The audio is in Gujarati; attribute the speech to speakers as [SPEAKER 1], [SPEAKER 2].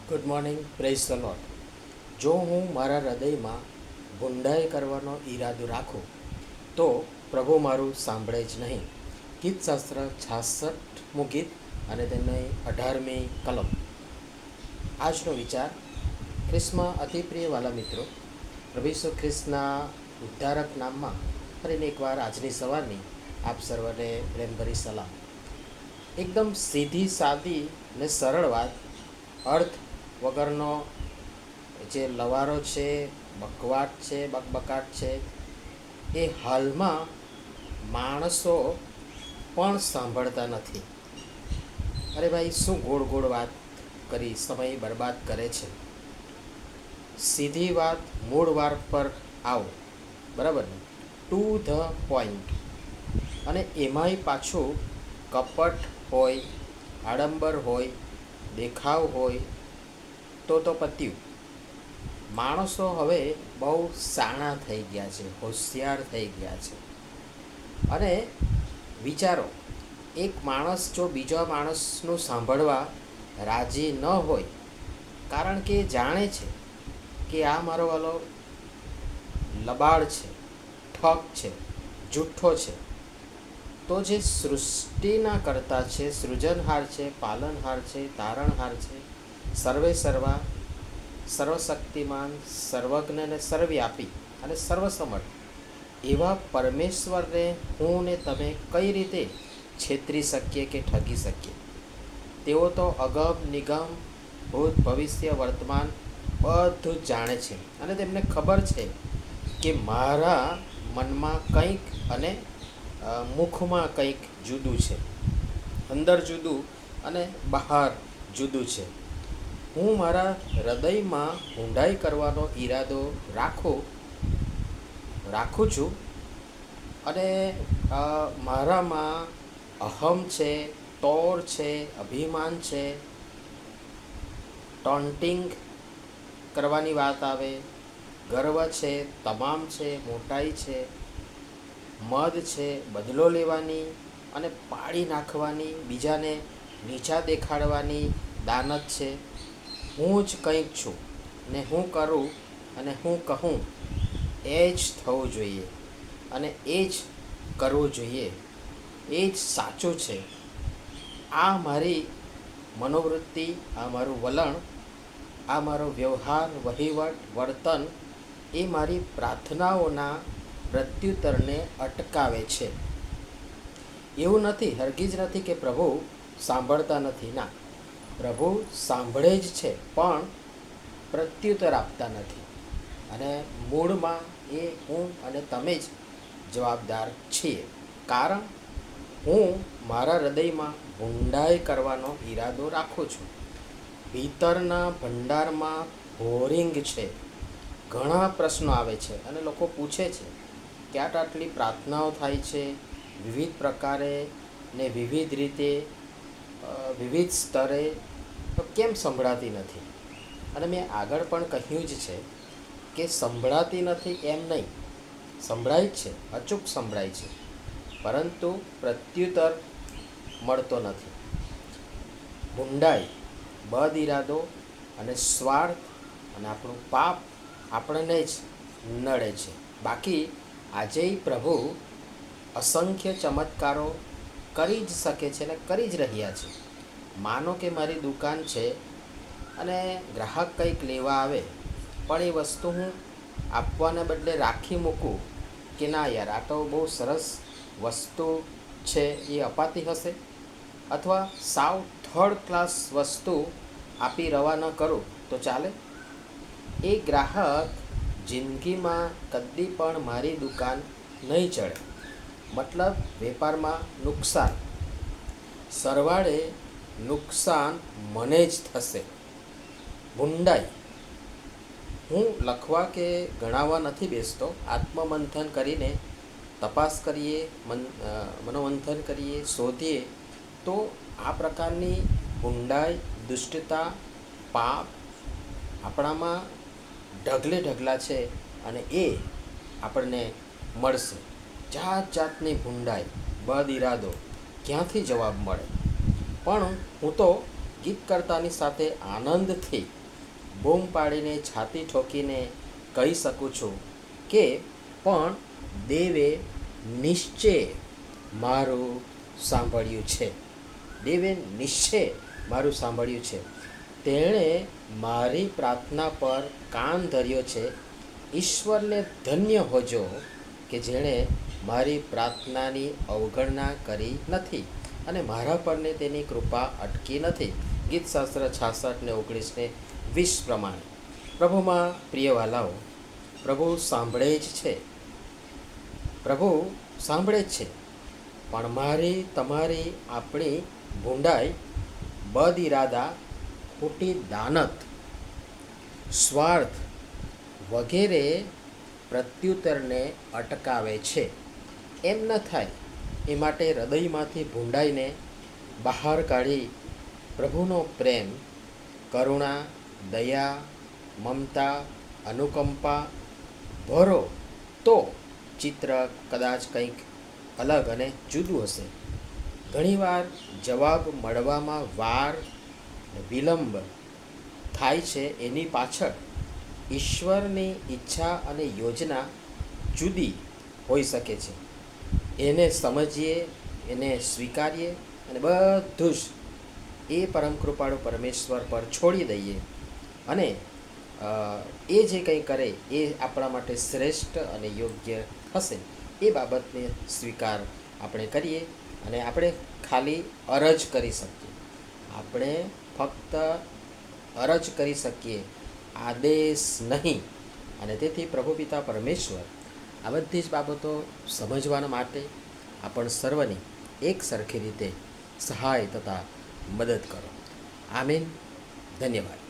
[SPEAKER 1] Good morning, praise the lord. જો હું મારા હૃદયમાં ગુંડાઈ કરવાનો ઈરાદો રાખું તો પ્રભુ મારું સાંભળે જ નહીં. ગીતશાસ્ત્ર 66મું ગીત અને તેની 18મી કલમ. આજનો વિચાર. ખ્રિસ્તમાં અતિ પ્રિય વાલા મિત્રો, પ્રભુ ઈસુ ખ્રિસ્તના ઉદ્ધારક નામમાં ફરીને એકવાર આજની સવારની આપ સર્વને પ્રેમભરી સલામ. એકદમ સીધી સાદી ને સરળ વાત, અર્થ વગરનો જે લવારો છે, બકવાટ છે, બકબકાટ છે, એ હાલમાં માણસો પણ સાંભળતા નથી. અરે ભાઈ, શું ગોળ ગોળ વાત કરી સમય બરબાદ કરે છે. સીધી વાત, મૂળ વાત પર આવો, બરાબર ને? To the point. અને એમાંય પાછું કપટ હોય, આડંબર હોય, દેખાવ હોય તો પત્યું. માણસો હવે બહુ શાણા થઈ ગયા છે, હોશિયાર થઈ ગયા છે. અને વિચારો, એક માણસ જો બીજા માણસનું સાંભળવા રાજી ન હોય, કારણ કે જાણે છે કે આ મારો વાલો લબાડ છે, ઠગ છે, જુઠ્ઠો છે, તો જે સૃષ્ટિના કર્તા છે, સૃજનહાર છે, પાલનહાર છે, તારણહાર છે, સર્વે સર્વા, સર્વશક્તિમાન, સર્વજ્ઞ અને સર્વવ્યાપી અને સર્વસમર્થ એવા પરમેશ્વરને હું ને તમે કઈ રીતે છેતરી શકીએ કે ઠગી શકીએ? તેઓ તો અગમ નિગમ, ભૂત ભવિષ્ય વર્તમાન બધું જ જાણે છે. અને તેમને ખબર છે કે મારા મનમાં કંઈક અને મુખમાં કંઈક જુદું છે, અંદર જુદું અને બહાર જુદું છે. હું મારા હૃદયમાં ઊંડાઈ કરવાનો ઈરાદો રાખું છું, અને મારામાં અહમ છે, તોર છે, અભિમાન છે, ટોન્ટિંગ કરવાની વાત આવે, ગર્વ છે, તમામ છે, મોટાઈ છે, મદ છે, બદલો લેવાની અને પાડી નાખવાની, બીજાને નીચા દેખાડવાની દાનત છે. હું જ કંઈક છું ને હું કરું અને હું કહું એ જ થવું જોઈએ અને એ જ કરવું જોઈએ, એ જ સાચું છે. આ મારી મનોવૃત્તિ, આ મારું વલણ, આ મારો વ્યવહાર, વહીવટ, વર્તન એ મારી પ્રાર્થનાઓના પ્રત્યુત્તરને અટકાવે છે. એવું નથી, હરગીજ નથી કે પ્રભુ સાંભળતા નથી. ના, પ્રભુ સાંભળે જ છે, પણ પ્રત્યુત્તર આપતા નથી. અને મૂળમાં એ હું અને તમે જ જવાબદાર છીએ. કારણ હું મારા હૃદયમાં ઊંડાઈ કરવાનો ઈરાદો રાખું છું. ભીતરના ભંડારમાં બોરિંગ છે. ઘણા પ્રશ્નો આવે છે અને લોકો પૂછે છે કે આટલી પ્રાર્થનાઓ થાય છે, વિવિધ પ્રકારે ને વિવિધ રીતે, વિવિધ સ્તરે, તો કેમ સંભળાતી નથી? અને મેં આગળ પણ કહ્યું જ છે કે સંભળાતી નથી એમ નહીં, સંભળાય જ છે, અચૂક સંભળાય છે, પરંતુ પ્રત્યુત્તર મળતો નથી. ઊંડાઈ, બદ ઈરાદો અને સ્વાર્થ અને આપણું પાપ આપણને જ નડે છે. બાકી આજે પ્રભુ અસંખ્ય ચમત્કારો કરી જ શકે છે ને કરી જ રહ્યા છે. માનો કે મારી દુકાન છે અને ગ્રાહક કંઈક લેવા આવે, પણ એ વસ્તુ હું આપવાને બદલે રાખી મૂકું કે ના યાર, આ તો બહુ સરસ વસ્તુ છે, એ અપાતી હશે, અથવા સાવ થર્ડ ક્લાસ વસ્તુ આપી રવા ન કરું તો ચાલે. એ ગ્રાહક જિંદગીમાં કદી પણ મારી દુકાન નહીં ચડે. મતલબ વેપારમાં નુકસાન, સરવાળે નુકસાન મને જ થશે. ઊંડાઈ. હું લખવા કે ગણાવવા નથી બેસતો. આત્મમંથન કરીને તપાસ કરીએ, મનોમંથન કરીએ, શોધીએ તો આ પ્રકારની ઊંડાઈ, દુષ્ટતા, પાપ આપણામાં ઢગલે ઢગલા છે અને એ આપણને મળશે. જાત જાતની ઊંડાઈ, બદ ઈરાદો, ક્યાંથી જવાબ મળે? પણ હું તો ગીત કરતાની સાથે આનંદથી બૂમ પાડીને છાતી ઠોકીને કહી શકું છું કે પણ દેવે નિશ્ચય મારું સાંભળ્યું છે. દેવે નિશ્ચય મારું સાંભળ્યું છે. તેણે મારી પ્રાર્થના પર કાન ધર્યો છે. ઈશ્વરને ધન્ય હોજો કે જેણે મારી પ્રાર્થનાની અવગણના કરી નથી અને મારા પરને તેની કૃપા અટકી નથી. ગીતશાસ્ત્ર 66 ને 19 ને 20 પ્રમાણે. પ્રભુમાં પ્રિય વાલાઓ, પ્રભુ સાંભળે જ છે. પ્રભુ સાંભળે જ છે, પણ મારી તમારી આપણી ભૂંડાઈ, બદ ઇરાદા, ખોટી દાનત, સ્વાર્થ વગેરે પ્રત્યુત્તરને અટકાવે છે. એમ ન થાય એ માટે હૃદયમાંથી ભૂંડાઈને બહાર કાઢી પ્રભુનો પ્રેમ, કરુણા, દયા, મમતા, અનુકંપા ભરો તો ચિત્ર કદાચ કંઈક અલગ અને જુદું હશે. ઘણીવાર જવાબ મળવામાં વાર વિલંબ થાય છે. એની પાછળ ઈશ્વરની ઈચ્છા અને યોજના જુદી હોઈ શકે છે. એને સમજીએ, એને સ્વીકારીએ અને બધું જ એ પરમ કૃપાળુ પરમેશ્વર પર છોડી દઈએ અને એ જે કંઈ કરે એ આપણા માટે શ્રેષ્ઠ અને યોગ્ય હશે એ બાબતને સ્વીકાર આપણે કરીએ અને આપણે ખાલી અરજ કરી શકીએ. આપણે ફક્ત અરજ કરી શકીએ, આદેશ નહીં. અને તેથી પ્રભુ પિતા પરમેશ્વર આ બધી જ બાબતો સમજવાના માટે આપણ સર્વની એક સરખી રીતે સહાય તથા મદદ કરો. આમીન. ધન્યવાદ.